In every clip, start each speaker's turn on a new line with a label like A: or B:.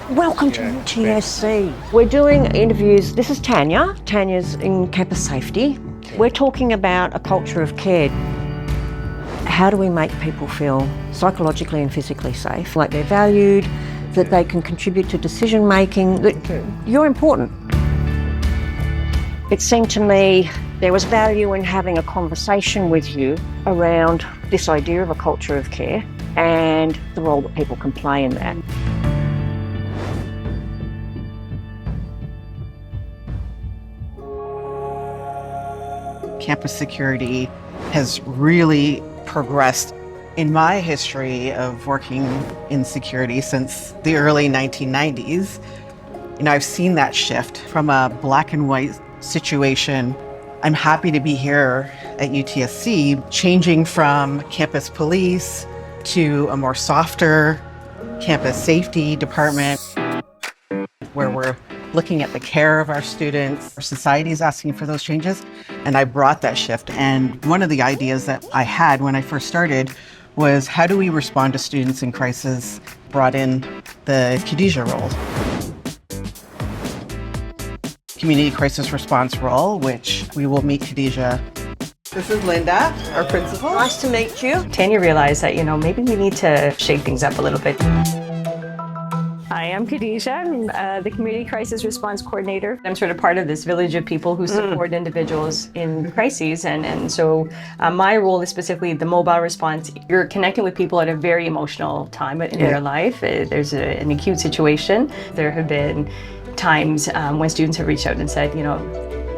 A: Welcome to UTSC. We're doing interviews. This is Tanya. Tanya's in campus safety. We're talking about a culture of care. How do we make people feel psychologically and physically safe, like they're valued, that they can contribute to decision making, that you're important? It seemed to me there was value in having a conversation with you around this idea of a culture of care and the role that people can play in that.
B: Campus security has really progressed in my history of working in security since the early 1990s. I've seen that shift from a black and white situation. I'm happy to be here at UTSC, changing from campus police to a more softer campus safety department, where we're looking at the care of our students. Our society is asking for those changes, and I brought that shift. And one of the ideas that I had when I first started was, how do we respond to students in crisis? Brought in the Khadijah role. Community crisis response role, which we will meet Khadijah. This is Linda, our principal.
A: Nice to meet you.
C: Tanya realized that, maybe we need to shake things up a little bit. Hi, I'm Khadijah. I'm the Community Crisis Response Coordinator. I'm sort of part of this village of people who support individuals in crises. And so my role is specifically the mobile response. You're connecting with people at a very emotional time in their life. There's an acute situation. There have been times when students have reached out and said,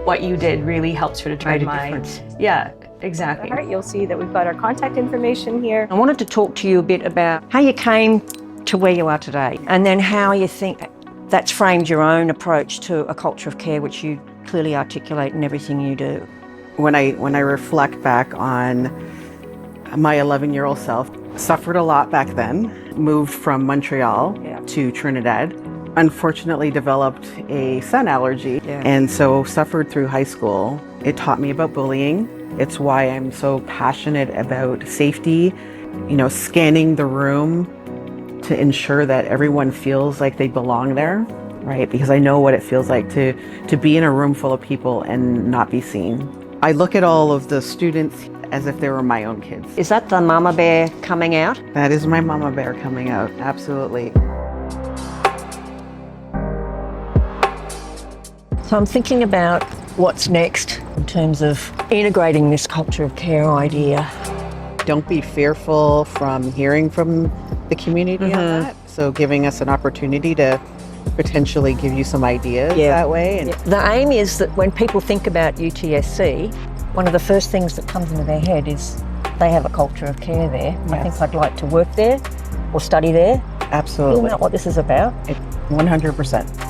C: what you did really helped sort of turn my... Yeah, exactly. You'll see that we've got our contact information here.
A: I wanted to talk to you a bit about how you came to where you are today, and then how you think that's framed your own approach to a culture of care, which you clearly articulate in everything you do.
B: When I reflect back on my 11-year-old self, suffered a lot back then, moved from Montreal to Trinidad, unfortunately developed a sun allergy, and so suffered through high school. It taught me about bullying. It's why I'm so passionate about safety, scanning the room to ensure that everyone feels like they belong there, right? Because I know what it feels like to be in a room full of people and not be seen. I look at all of the students as if they were my own kids.
A: Is that the mama bear coming out?
B: That is my mama bear coming out, absolutely.
A: So I'm thinking about what's next in terms of integrating this culture of care idea.
B: Don't be fearful from hearing from the community on that. So giving us an opportunity to potentially give you some ideas that way. And
A: the aim is that when people think about UTSC, one of the first things that comes into their head is they have a culture of care there. I think I'd like to work there or study there.
B: Absolutely.
A: Isn't that what this is about?
B: 100%.